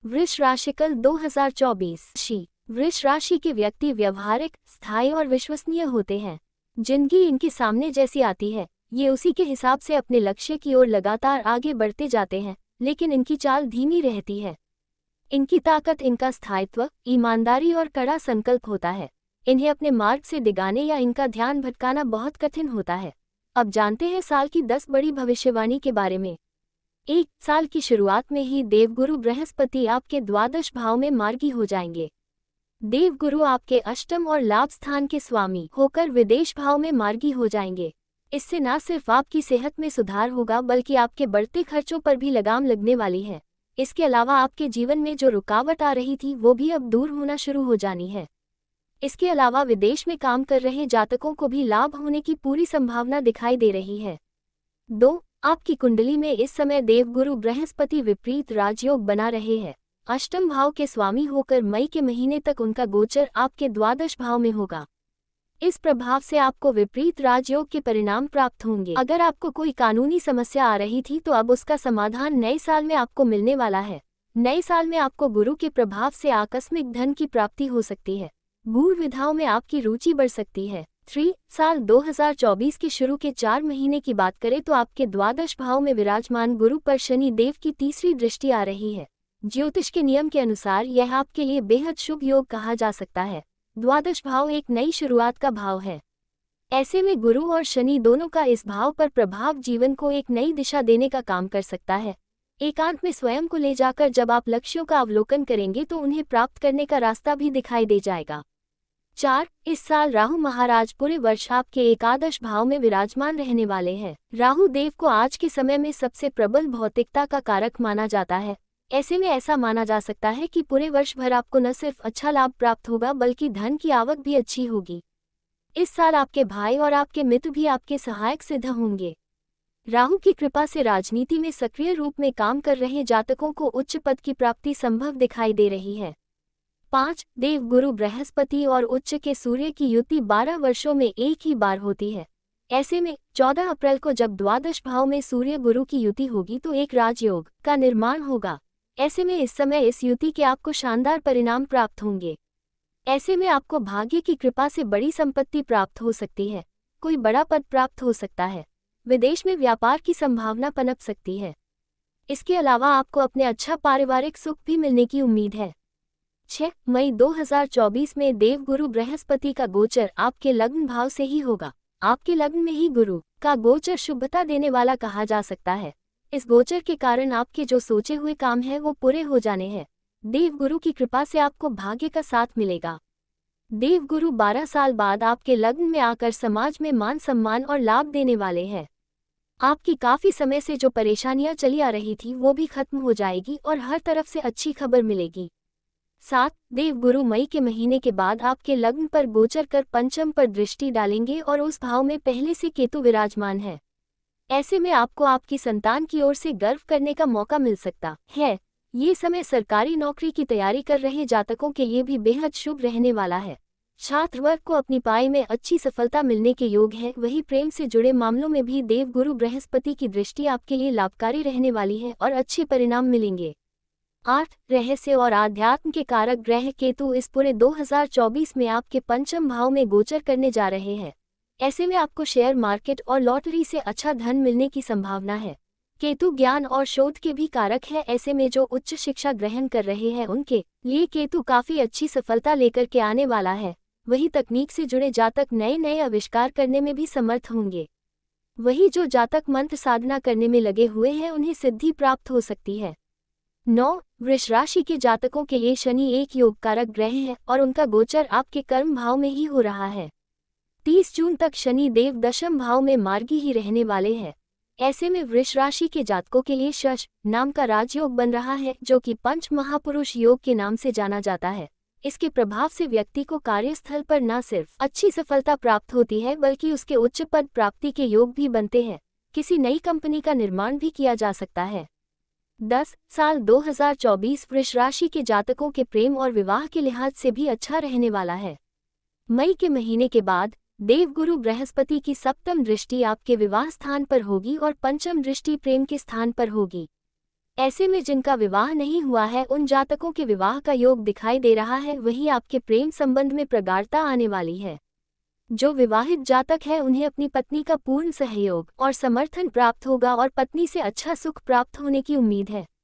वृष राशिकल 2024। वृष राशि के व्यक्ति व्यवहारिक, स्थायी और विश्वसनीय होते हैं। जिंदगी इनके सामने जैसी आती है, ये उसी के हिसाब से अपने लक्ष्य की ओर लगातार आगे बढ़ते जाते हैं, लेकिन इनकी चाल धीमी रहती है। इनकी ताकत इनका स्थायित्व, ईमानदारी और कड़ा संकल्प होता है। इन्हें अपने मार्ग से डिगाने या इनका ध्यान भटकाना बहुत कठिन होता है। अब जानते हैं साल की 10 बड़ी भविष्यवाणी के बारे में। एक साल की शुरुआत में ही देवगुरु बृहस्पति आपके द्वादश भाव में मार्गी हो जाएंगे। देवगुरु आपके अष्टम और लाभ स्थान के स्वामी होकर विदेश भाव में मार्गी हो जाएंगे। इससे न सिर्फ आपकी सेहत में सुधार होगा, बल्कि आपके बढ़ते खर्चों पर भी लगाम लगने वाली है। इसके अलावा आपके जीवन में जो रुकावट आ रही थी, वो भी अब दूर होना शुरू हो जानी है। इसके अलावा विदेश में काम कर रहे जातकों को भी लाभ होने की पूरी संभावना दिखाई दे रही है। 2. आपकी कुंडली में इस समय देवगुरु बृहस्पति विपरीत राजयोग बना रहे हैं। अष्टम भाव के स्वामी होकर मई के महीने तक उनका गोचर आपके द्वादश भाव में होगा। इस प्रभाव से आपको विपरीत राजयोग के परिणाम प्राप्त होंगे। अगर आपको कोई कानूनी समस्या आ रही थी, तो अब उसका समाधान नए साल में आपको मिलने वाला है। नए साल में आपको गुरु के प्रभाव से आकस्मिक धन की प्राप्ति हो सकती है। गूढ़ विधाओं में आपकी रुचि बढ़ सकती है। 3. साल 2024 के शुरू के 4 महीने की बात करें तो आपके द्वादश भाव में विराजमान गुरु पर शनि देव की तीसरी दृष्टि आ रही है। ज्योतिष के नियम के अनुसार यह आपके लिए बेहद शुभ योग कहा जा सकता है। द्वादश भाव एक नई शुरुआत का भाव है। ऐसे में गुरु और शनि दोनों का इस भाव पर प्रभाव जीवन को एक नई दिशा देने का काम कर सकता है। एकांत में स्वयं को ले जाकर जब आप लक्ष्यों का अवलोकन करेंगे, तो उन्हें प्राप्त करने का रास्ता भी दिखाई दे जाएगा। 4. इस साल राहु महाराज पूरे वर्ष आपके एकादश भाव में विराजमान रहने वाले हैं। राहु देव को आज के समय में सबसे प्रबल भौतिकता का कारक माना जाता है। ऐसे में ऐसा माना जा सकता है कि पूरे वर्ष भर आपको न सिर्फ अच्छा लाभ प्राप्त होगा, बल्कि धन की आवक भी अच्छी होगी। इस साल आपके भाई और आपके मित्र भी आपके सहायक सिद्ध होंगे। राहु की कृपा से राजनीति में सक्रिय रूप में काम कर रहे जातकों को उच्च पद की प्राप्ति संभव दिखाई दे रही है। 5. देवगुरु बृहस्पति और उच्च के सूर्य की युति 12 वर्षों में एक ही बार होती है। ऐसे में 14 अप्रैल को जब द्वादश भाव में सूर्य गुरु की युति होगी, तो एक राजयोग का निर्माण होगा। ऐसे में इस समय इस युति के आपको शानदार परिणाम प्राप्त होंगे। ऐसे में आपको भाग्य की कृपा से बड़ी संपत्ति प्राप्त हो सकती है। कोई बड़ा पद प्राप्त हो सकता है। विदेश में व्यापार की संभावना पनप सकती है। इसके अलावा आपको अपने अच्छा पारिवारिक सुख भी मिलने की उम्मीद है। 6. मई 2024 में देवगुरु बृहस्पति का गोचर आपके लग्न भाव से ही होगा। आपके लग्न में ही गुरु का गोचर शुभता देने वाला कहा जा सकता है। इस गोचर के कारण आपके जो सोचे हुए काम हैं, वो पूरे हो जाने हैं। देवगुरु की कृपा से आपको भाग्य का साथ मिलेगा। देवगुरु 12 साल बाद आपके लग्न में आकर समाज में मान सम्मान और लाभ देने वाले हैं। आपकी काफी समय से जो परेशानियां चली आ रही थी, वो भी खत्म हो जाएगी और हर तरफ से अच्छी खबर मिलेगी। 7. देवगुरु मई के महीने के बाद आपके लग्न पर गोचर कर पंचम पर दृष्टि डालेंगे और उस भाव में पहले से केतु विराजमान है। ऐसे में आपको आपकी संतान की ओर से गर्व करने का मौका मिल सकता है। ये समय सरकारी नौकरी की तैयारी कर रहे जातकों के लिए भी बेहद शुभ रहने वाला है। छात्र वर्ग को अपनी पढ़ाई में अच्छी सफलता मिलने के योग है। वही प्रेम से जुड़े मामलों में भी देवगुरु बृहस्पति की दृष्टि आपके लिए लाभकारी रहने वाली है और अच्छे परिणाम मिलेंगे। 8. रहस्य और आध्यात्म के कारक ग्रह केतु इस पूरे 2024 में आपके पंचम भाव में गोचर करने जा रहे हैं। ऐसे में आपको शेयर मार्केट और लॉटरी से अच्छा धन मिलने की संभावना है। केतु ज्ञान और शोध के भी कारक है। ऐसे में जो उच्च शिक्षा ग्रहण कर रहे हैं, उनके लिए केतु काफी अच्छी सफलता लेकर के आने वाला है। वही तकनीक से जुड़े जातक नए नए आविष्कार करने में भी समर्थ होंगे। वही जो जातक मंत्र साधना करने में लगे हुए हैं, उन्हें सिद्धि प्राप्त हो सकती है। 9. वृष राशि के जातकों के लिए शनि एक योग कारक ग्रह है और उनका गोचर आपके कर्म भाव में ही हो रहा है। 30 जून तक शनि देव दशम भाव में मार्गी ही रहने वाले हैं। ऐसे में वृष राशि के जातकों के लिए शश नाम का राजयोग बन रहा है, जो कि पंच महापुरुष योग के नाम से जाना जाता है। इसके प्रभाव से व्यक्ति को कार्यस्थल पर न सिर्फ अच्छी सफलता प्राप्त होती है, बल्कि उसके उच्च पद प्राप्ति के योग भी बनते हैं। किसी नई कंपनी का निर्माण भी किया जा सकता है। 10. साल 2024 वृष राशि के जातकों के प्रेम और विवाह के लिहाज से भी अच्छा रहने वाला है। मई के महीने के बाद देवगुरु बृहस्पति की सप्तम दृष्टि आपके विवाह स्थान पर होगी और पंचम दृष्टि प्रेम के स्थान पर होगी। ऐसे में जिनका विवाह नहीं हुआ है उन जातकों के विवाह का योग दिखाई दे रहा है। वहीं आपके प्रेम संबंध में प्रगाढ़ता आने वाली है। जो विवाहित जातक है उन्हें अपनी पत्नी का पूर्ण सहयोग और समर्थन प्राप्त होगा और पत्नी से अच्छा सुख प्राप्त होने की उम्मीद है।